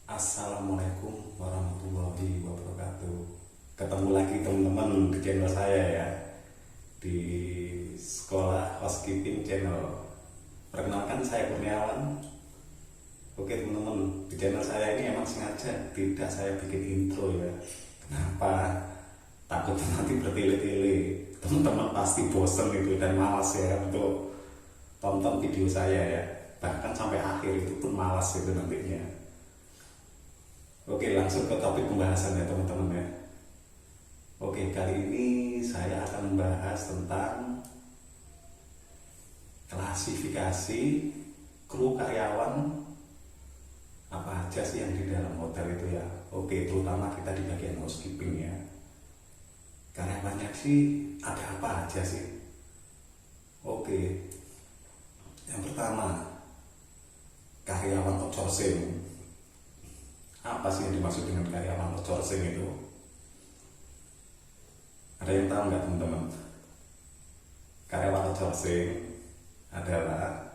Assalamualaikum warahmatullahi wabarakatuh. Ketemu lagi teman-teman di channel saya ya, di Sekolah Housekeeping Channel. Perkenalkan, saya Kurniawan. Oke teman-teman, di channel saya ini emang sengaja tidak saya bikin intro ya. Kenapa? Takut nanti bertele-tele. Teman-teman pasti bosen itu dan malas ya untuk tonton video saya ya. Bahkan sampai akhir itu pun malas itu nantinya. Oke, langsung ke topik pembahasan ya teman-teman ya. Oke, kali ini saya akan membahas tentang klasifikasi kru karyawan apa aja sih yang di dalam hotel itu ya. Oke, terutama kita di bagian housekeeping ya. Karyawannya sih ada apa aja sih? Oke, yang pertama karyawan outsourcing. Apa sih yang dimaksud dengan karyawan outsourcing itu? Ada yang tahu nggak teman-teman? Karyawan outsourcing adalah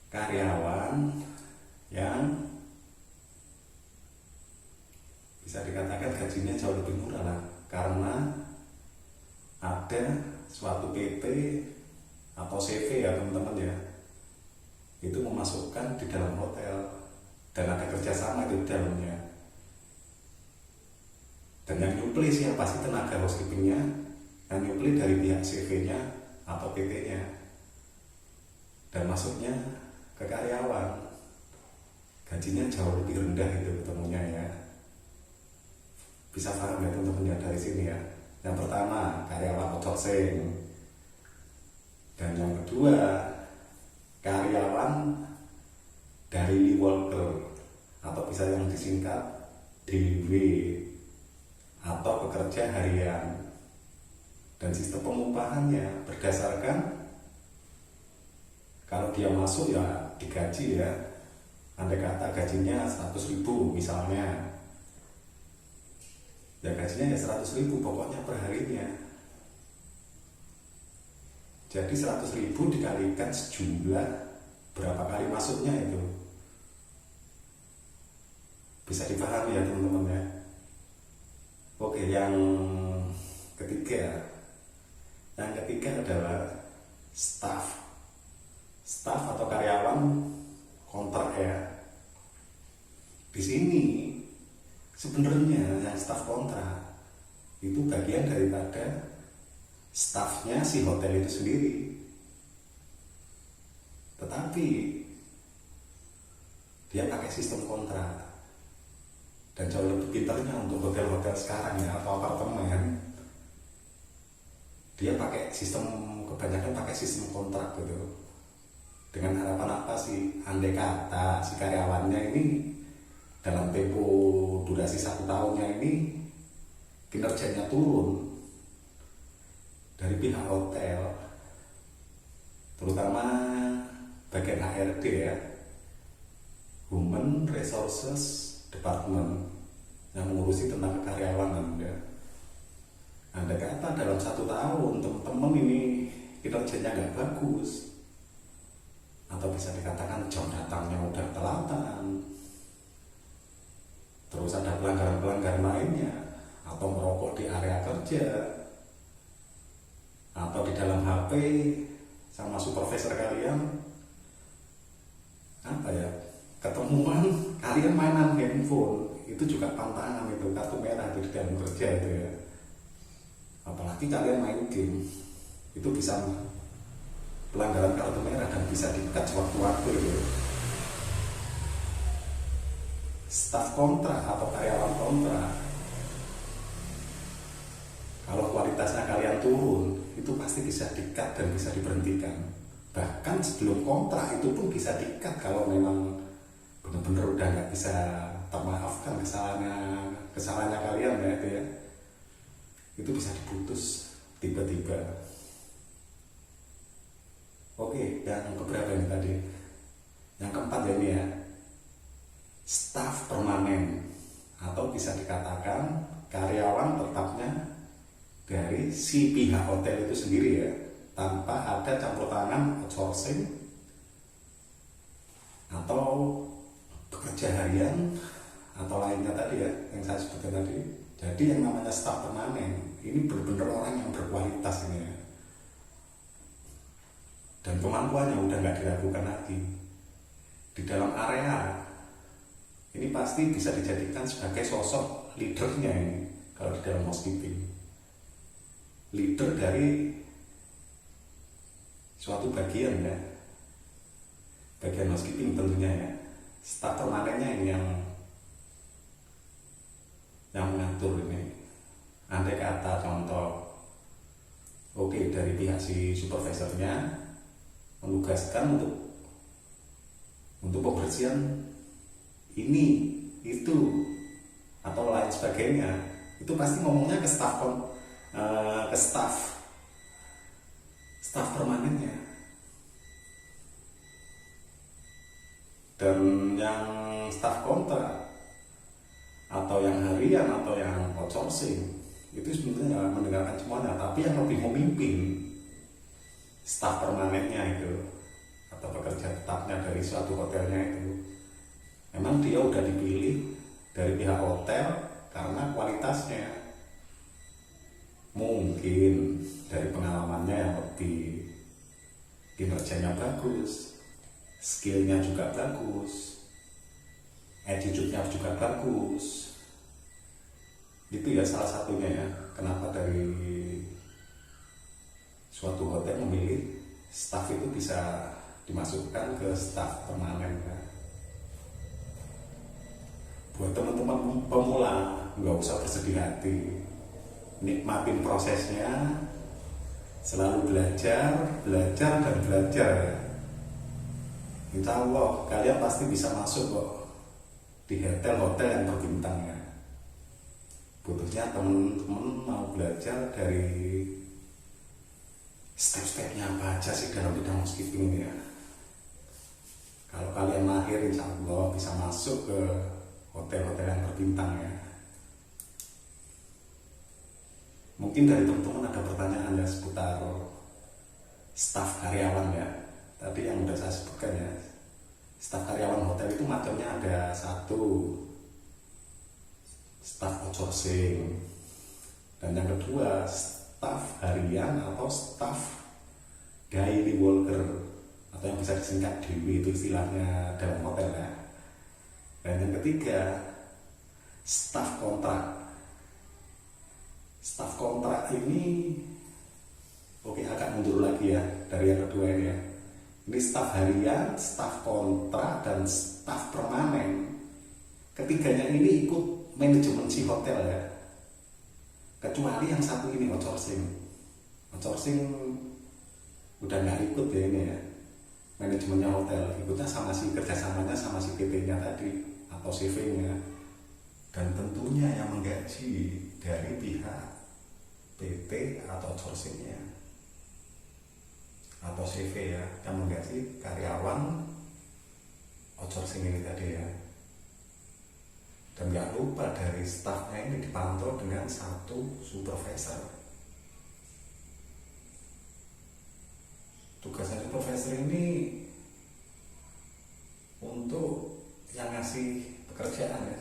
karyawan yang bisa dikatakan gajinya jauh lebih murah lah, karena ada suatu PT atau CV ya teman-teman ya, itu memasukkan di dalam hotel dan ada kerjasama di dalamnya. Dan yang nyupli sih yang pasti tenaga housekeepingnya, yang nyupli dari pihak CV-nya atau PT-nya, dan masuknya ke karyawan. Gajinya jauh lebih rendah itu ketemunya ya. Bisa paham ya teman-teman ya dari sini ya. Yang pertama karyawan outsourcing, dan yang kedua karyawan daily worker atau bisa yang disingkat DW atau pekerja harian. Dan sistem pengupahannya berdasarkan kalau dia masuk ya digaji ya, andai kata gajinya 100.000 misalnya, ya gajinya ya 100.000 pokoknya per harinya. Jadi 100.000 dikalikan sejumlah berapa kali masuknya itu. Bisa dipahami ya teman-teman ya. Oke, yang ketiga adalah staff atau karyawan kontrak ya. Di sini sebenarnya yang staff kontrak itu bagian daripada staffnya si hotel itu sendiri, tetapi dia pakai sistem kontrak. Dan jauh lebih pintarnya untuk hotel-hotel sekarang ya, atau apartemen, dia pakai sistem, kebanyakan pakai sistem kontrak gitu. Dengan harapan apa sih? Andai kata si karyawannya ini dalam tempo durasi 1 tahunnya ini kinerjanya turun dari pihak hotel, terutama bagian HRD ya, Human Resources Department, yang mengurusi tentang kekaryawanan ya. Andai kata dalam 1 tahun teman-teman ini kinerjanya nggak bagus, atau bisa dikatakan jam datangnya udah telatan, terus ada pelanggaran-pelanggaran lainnya, atau merokok di area kerja, atau di dalam HP sama supervisor kalian, apa ya, ketemuan kalian mainan handphone, itu juga pantangan, itu kartu merah di dalam kerja itu ya. Apalagi kalian main game, itu bisa pelanggaran kartu merah dan bisa di-cut sewaktu-waktu gitu. Staf kontrak atau karyawan kontrak, kalau kualitasnya kalian turun, itu pasti bisa di-cut dan bisa diberhentikan. Bahkan sebelum kontrak itu pun bisa di-cut kalau memang benar-benar udah nggak bisa termaafkan kesalahannya kalian ya, itu ya, itu bisa diputus tiba-tiba. Oke, yang keberapa ini tadi? Yang keempat ya ini ya, staf permanen atau bisa dikatakan karyawan tetapnya dari si pihak hotel itu sendiri ya, tanpa ada campur tangan outsourcing atau kerja harian atau lainnya tadi ya yang saya sebutkan tadi. Jadi yang namanya staf permanen ini benar-benar orang yang berkualitas ini ya. Dan kemampuannya udah nggak diragukan lagi. Di dalam area ini pasti bisa dijadikan sebagai sosok leadernya ini kalau di dalam housekeeping. Leader dari suatu bagian ya. Bagian housekeeping tentunya ya. Staf permanennya ini yang mengatur ini. Andai kata contoh, oke, dari pihak si supervisornya menugaskan untuk pembersihan ini, itu, atau lain sebagainya, itu pasti ngomongnya ke staf permanennya. Dan yang staf kontrak atau yang harian atau yang outsourcing itu sebenarnya mendengarkan semuanya, tapi yang lebih memimpin staf permanennya itu atau pekerja tetapnya dari suatu hotelnya itu memang dia udah dipilih dari pihak hotel karena kualitasnya, mungkin dari pengalamannya yang lebih, kinerjanya bagus, skillnya juga bagus, attitude-nya juga bagus. Itu ya salah satunya ya kenapa dari suatu hotel memilih staf itu bisa dimasukkan ke staf permanen ya. Buat teman-teman pemula nggak usah bersedih hati, nikmatin prosesnya, selalu belajar dan belajar ya. Insya Allah kalian pasti bisa masuk kok di hotel-hotel yang berbintang ya. Butuhnya teman-teman mau belajar dari step-stepnya apa aja sih dalam bidang housekeeping ini ya. Kalau kalian mahir insya Allah bisa masuk ke hotel-hotel yang berbintang ya. Mungkin dari teman-teman ada pertanyaan ya seputar staf karyawan ya. Tadi yang udah saya sebutkan ya, staf karyawan hotel itu macamnya ada satu, staf outsourcing, dan yang kedua staf harian atau staf daily worker atau yang bisa disingkat DW, itu istilahnya dalam hotel ya. Dan yang ketiga staf kontrak. Staf kontrak ini oke, agak mundur lagi ya dari yang kedua ini ya. Ini staf harian, staf kontrak, dan staf permanen. Ketiganya ini ikut manajemen si hotel ya. Kecuali yang satu ini outsourcing. Outsourcing udah nggak ikut ya ini ya. Manajemennya hotel, ikutnya sama si kerjasamanya sama si PT-nya tadi atau CV-nya. Dan tentunya yang menggaji dari pihak PT atau outsourcing-nya atau CV ya, yang menggaji karyawan outsourcing ini tadi ya. Dan gak lupa dari stafnya ini dipantau dengan satu supervisor. Tugasnya supervisor ini untuk yang ngasih pekerjaan ya,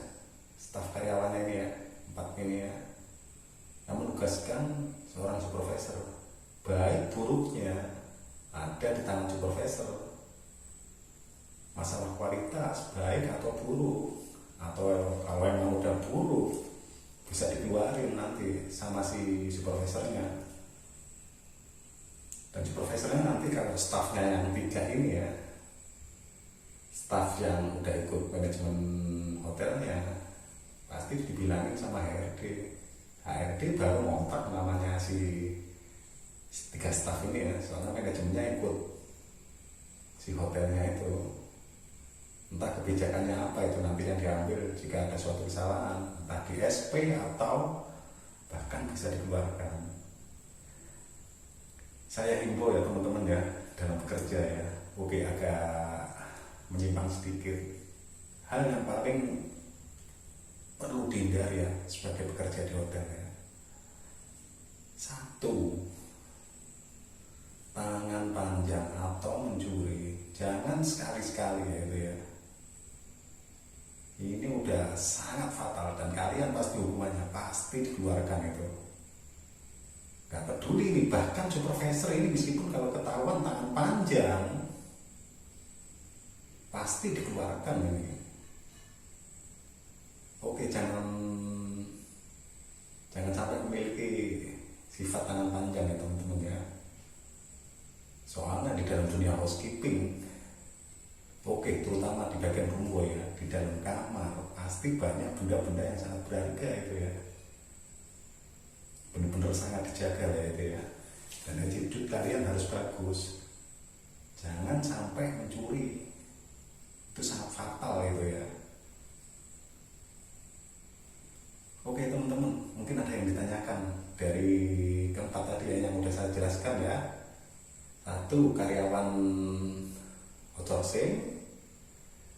staf karyawannya ini ya, 4 ini ya, yang menugaskan seorang supervisor. Baik buruknya ada di tangan supervisor. Masalah kualitas baik atau buruk, atau kalau emang udah buruk bisa dikeluarin nanti sama si supervisornya. Dan supervisornya nanti kalau stafnya yang 3 ini ya, staf yang udah ikut manajemen hotelnya, pasti dibilangin sama HRD. HRD baru ngontak namanya si 3 staf ini ya, soalnya manajemennya ikut si hotelnya itu. Entah kebijakannya apa itu nanti yang diambil jika ada suatu kesalahan, entah di SP atau bahkan bisa dikeluarkan. Saya himbau ya teman-teman ya dalam bekerja ya, oke agak menyimpang sedikit. Hal yang paling perlu dihindari ya sebagai pekerja di hotel ya. 1, tangan panjang atau mencuri, jangan sekali-sekali ya itu ya. sangat fatal dan kalian pasti hukumannya pasti dikeluarkan itu. Gak peduli nih, bahkan supervisor ini meskipun kalau ketahuan tangan panjang pasti dikeluarkan ini. Oke, jangan sampai memiliki sifat tangan panjang ya teman-teman ya. Soalnya di dalam dunia housekeeping, oke, terutama di bagian rumah ya, di dalam kamar pasti banyak benda-benda yang sangat berharga itu ya. Benar-benar sangat dijaga ya itu ya. Dan attitude kalian harus bagus. Jangan sampai mencuri. Itu sangat fatal itu ya. Oke teman-teman, mungkin ada yang ditanyakan dari keempat tadi ya, yang udah saya jelaskan ya. Satu, karyawan outsourcing.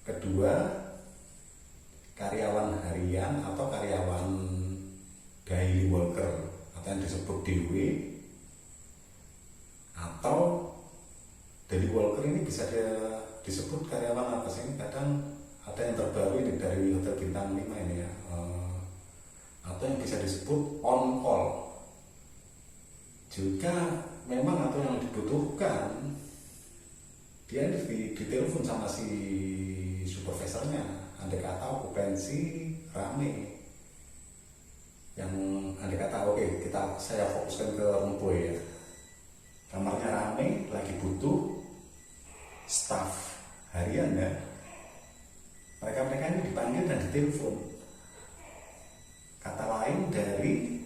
Kedua, karyawan harian atau karyawan daily worker atau yang disebut DW. Atau daily worker ini bisa disebut karyawan apa sih? Kadang ada yang terbaru ini dari Hotel Bintang 5 ini ya. Atau yang bisa disebut on call juga memang, atau yang dibutuhkan dia ditelepon sama si supervisornya, andai kata okupansi rame, yang andai kata oke, saya fokuskan ke rumput ya, kamarnya rame, lagi butuh staff harian ya, mereka ini dipanggil dan ditelepon. Kata lain dari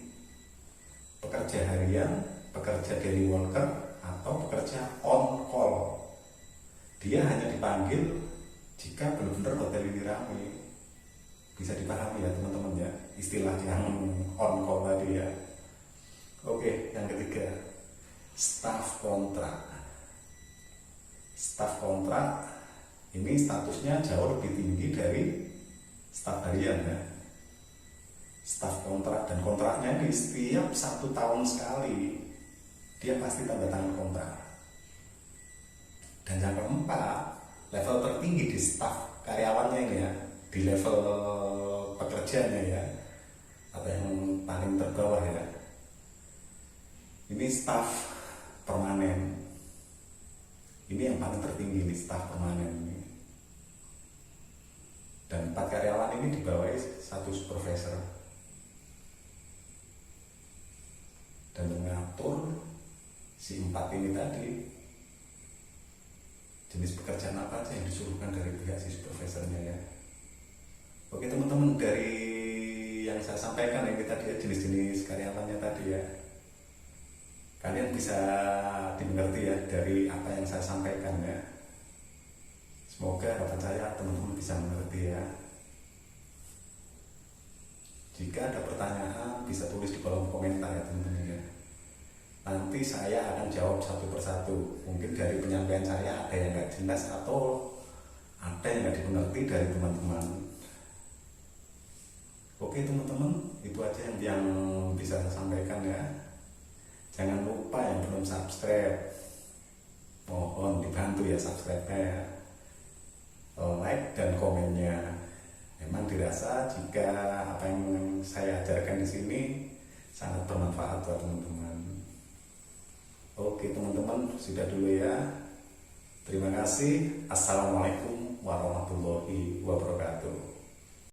pekerja harian, pekerja daily worker, atau pekerja on call. Dia hanya dipanggil jika benar-benar hotel ini ramai. Bisa dipahami ya teman-teman ya, istilah yang on call tadi ya. Oke, yang ketiga, staff kontrak. Staff kontrak ini statusnya jauh lebih tinggi dari staff harian ya. Staf kontrak, dan kontraknya ini setiap 1 tahun sekali dia pasti tanda tangan kontrak. Dan yang keempat, level tertinggi di staf karyawannya ini ya, di level pekerjanya ya, atau yang paling terbawah ya, ini staf permanen. Ini yang paling tertinggi nih, staf permanen ini. Dan 4 karyawan ini dibawahi 1 supervisor. Dan mengatur si 4 ini tadi jenis pekerjaan apa aja yang disuruhkan dari pihak si supervisornya ya. Oke teman-teman, dari yang saya sampaikan ini tadi ya, jenis-jenis karyawannya tadi ya, kalian bisa dimengerti ya dari apa yang saya sampaikan ya. Semoga harapan saya teman-teman bisa mengerti ya. Jika ada pertanyaan bisa tulis di kolom komentar ya teman-teman ya. Nanti saya akan jawab satu persatu. Mungkin dari penyampaian saya ada yang nggak jelas atau ada yang nggak dimengerti dari teman-teman. Oke teman-teman, itu aja yang bisa saya sampaikan ya. Jangan lupa yang belum subscribe, mohon dibantu ya subscribe-nya ya. Like dan komennya. Memang dirasa jika apa yang saya ajarkan di sini sangat bermanfaat buat teman-teman. Oke teman-teman, sudah dulu ya. Terima kasih. Assalamualaikum warahmatullahi wabarakatuh.